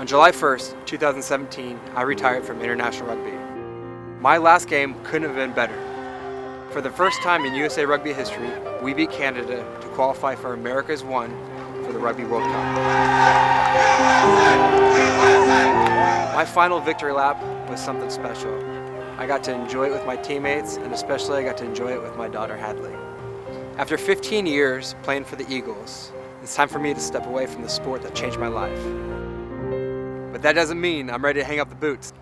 On July 1st, 2017, I retired from international rugby. My last game couldn't have been better. For the first time in USA Rugby history, we beat Canada to qualify for America's One for the Rugby World Cup. My final victory lap was something special. I got to enjoy it with my teammates, and especially I got to enjoy it with my daughter Hadley. After 15 years playing for the Eagles, it's time for me to step away from the sport that changed my life. But that doesn't mean I'm ready to hang up the boots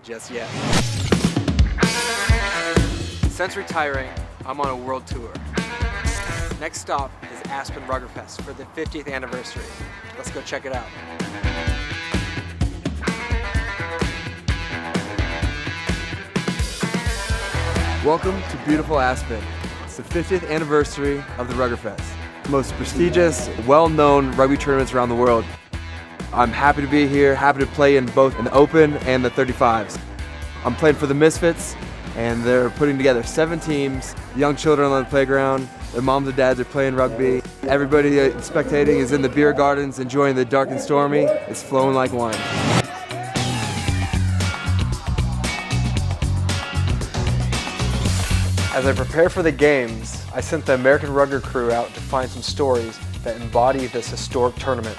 just yet. Since retiring, I'm on a world tour. Next stop is Aspen Ruggerfest for the 50th anniversary. Let's go check it out. Welcome to beautiful Aspen. It's the 50th anniversary of the Ruggerfest, the most prestigious, well-known rugby tournaments around the world. I'm happy to be here, happy to play in both the Open and the 35s. I'm playing for the Misfits, and they're putting together 7 teams, young children on the playground, their moms and dads are playing rugby. Everybody spectating is in the beer gardens, enjoying the dark and stormy. It's flowing like wine. As I prepare for the games, I sent the American Rugger crew out to find some stories that embody this historic tournament.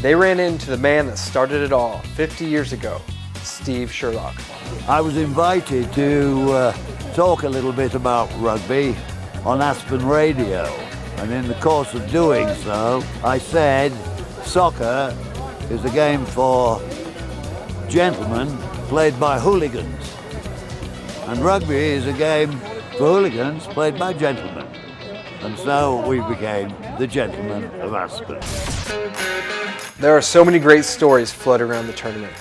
They ran into the man that started it all 50 years ago, Steve Sherlock. I was invited to talk a little bit about rugby on Aspen Radio, and in the course of doing so, I said soccer is a game for gentlemen played by hooligans, and rugby is a game for hooligans played by gentlemen. And so we became the Gentlemen of Aspen. There are so many great stories floating around the tournament.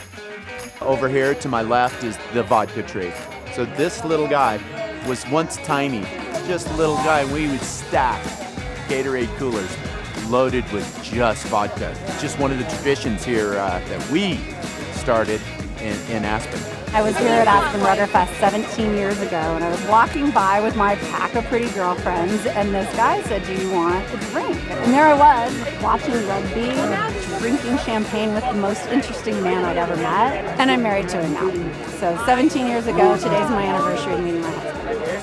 Over here to my left is the vodka tree. So this little guy was once tiny, just a little guy, and we would stack Gatorade coolers loaded with just vodka. It's just one of the traditions here that we started in Aspen. I was here at Aspen Ruggerfest 17 years ago, and I was walking by with my pack of pretty girlfriends, and this guy said, "Do you want a drink?" And there I was, watching rugby, drinking champagne with the most interesting man I'd ever met, and I'm married to him now. So 17 years ago, today's my anniversary of meeting my husband.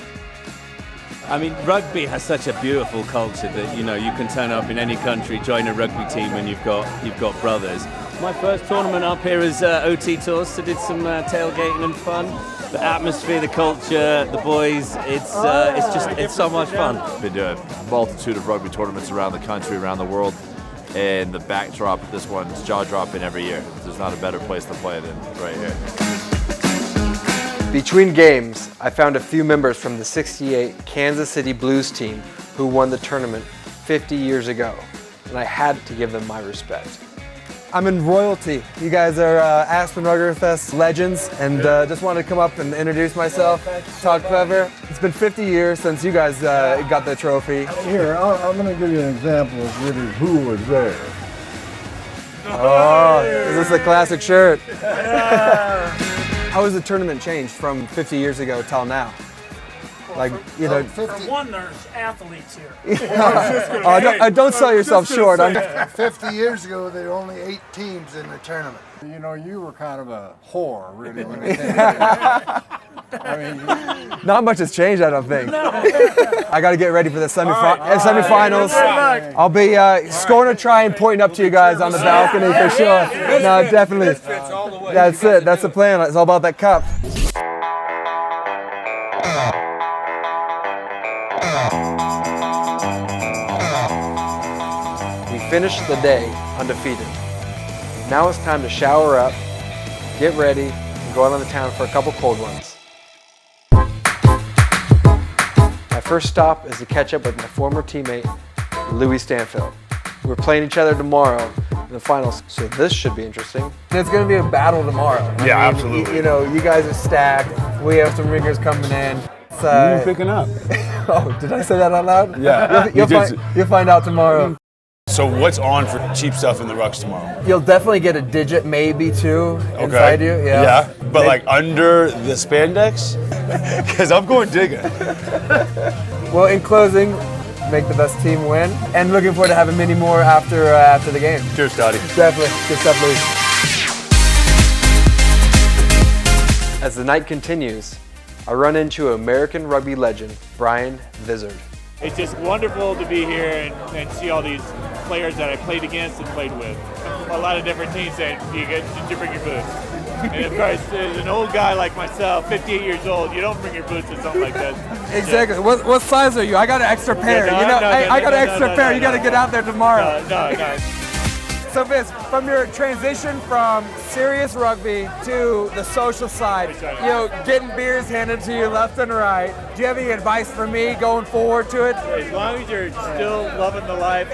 I mean, rugby has such a beautiful culture that, you know, you can turn up in any country, join a rugby team, and you've got brothers. My first tournament up here is OT Tours, so did some tailgating and fun. The atmosphere, the culture, the boys, it's so much fun. Been to a multitude of rugby tournaments around the country, around the world, and the backdrop of this one is jaw-dropping every year. There's not a better place to play than right here. Between games, I found a few members from the '68 Kansas City Blues team who won the tournament 50 years ago, and I had to give them my respect. I'm in royalty. You guys are Aspen Ruggerfest legends, and just wanted to come up and introduce myself. Todd Clever. It's been 50 years since you guys got the trophy. Here, I'm going to give you an example of really who was there. Oh, is this a classic shirt? How has the tournament changed from 50 years ago till now? Like, you know, For one, there's athletes here. Don't sell yourself short. 50 years ago, there were only 8 teams in the tournament. You know, you were kind of a whore, really, when it came to I mean, Not much has changed, I don't think. I got to get ready for the semifinals. I'll be scoring a try and pointing up to you guys on the balcony for sure. No, definitely. That's it. That's the plan. It's all about that cup. We finished the day undefeated. Now it's time to shower up, get ready, and go out on the town for a couple cold ones. My first stop is to catch up with my former teammate, Louis Stanfield. We're playing each other tomorrow in the finals, so this should be interesting. It's going to be a battle tomorrow. Yeah, absolutely. You know, you guys are stacked. We have some ringers coming in. you picking up. Oh, did I say that out loud? Yeah. You'll find out tomorrow. So what's on for cheap stuff in the rucks tomorrow? You'll definitely get a digit, maybe 2 inside you. Yeah, but like under the spandex? Because I'm going digging. Well, in closing, make the best team win, and looking forward to having many more after the game. Cheers, Scotty. Definitely. Good stuff, Louis. As the night continues, I run into American rugby legend Brian Vizard. It's just wonderful to be here and see all these players that I played against and played with. A lot of different teams saying, did you bring your boots? And of course, as an old guy like myself, 58 years old, you don't bring your boots to something like that. Exactly. What size are you? I got an extra pair. I got an extra pair. You got to get out there tomorrow. No. So Vince, from your transition from serious rugby to the social side, getting beers handed to you left and right, do you have any advice for me going forward to it? As long as you're still loving the life.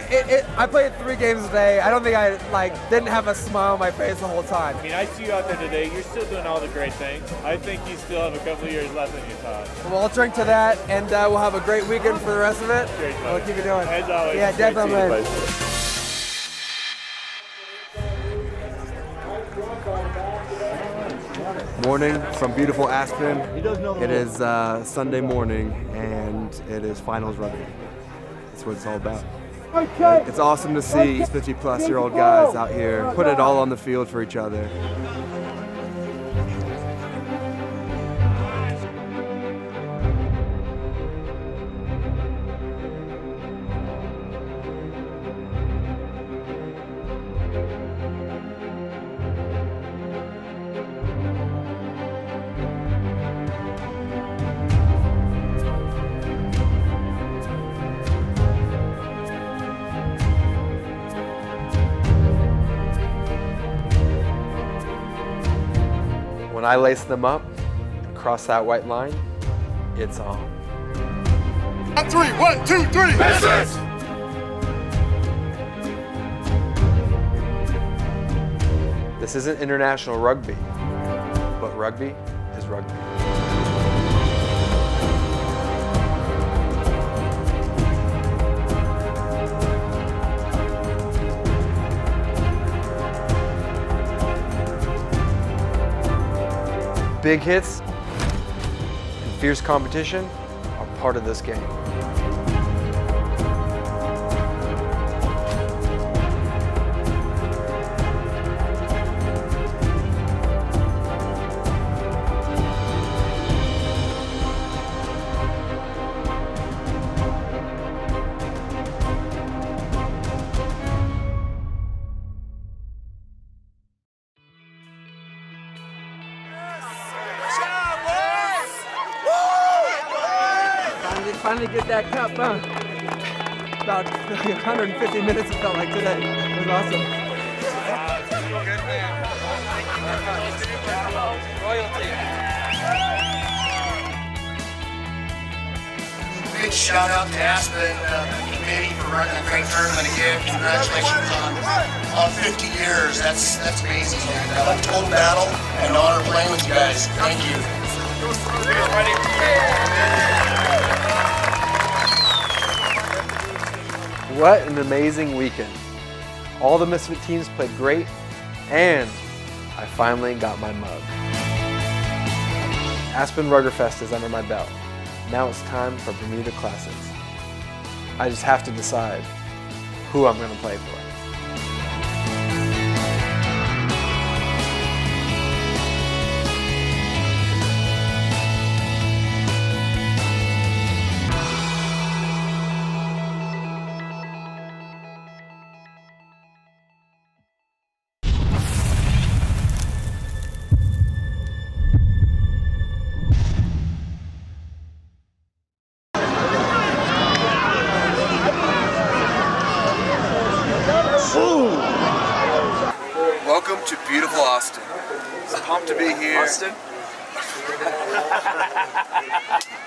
I played 3 games a day. I don't think I didn't have a smile on my face the whole time. I mean, I see you out there today. You're still doing all the great things. I think you still have a couple of years left in you, Todd. Well, I'll drink to that, and we'll have a great weekend for the rest of it. Great, we'll keep it doing. As always. Yeah, definitely. Morning from beautiful Aspen. It is Sunday morning and it is finals rugby. That's what it's all about. It's awesome to see 50-plus-year-old guys out here put it all on the field for each other. When I lace them up and cross that white line, it's on. 3, 1, 2, 3. Misses! This isn't international rugby, but rugby is rugby. Big hits and fierce competition are part of this game. Finally get that cup, huh? About 150 minutes it felt like today. It was awesome. Good man. Thank you very much. Royalty. Big shout out to Aspen committee for running a great tournament again. Congratulations on 50 years. That's amazing. A total battle and honor playing with you guys. Thank you. What an amazing weekend. All the Misfit teams played great, and I finally got my mug. Aspen Ruggerfest is under my belt. Now it's time for Bermuda Classics. I just have to decide who I'm going to play for. Welcome to beautiful Austin. I'm pumped to be here. Austin?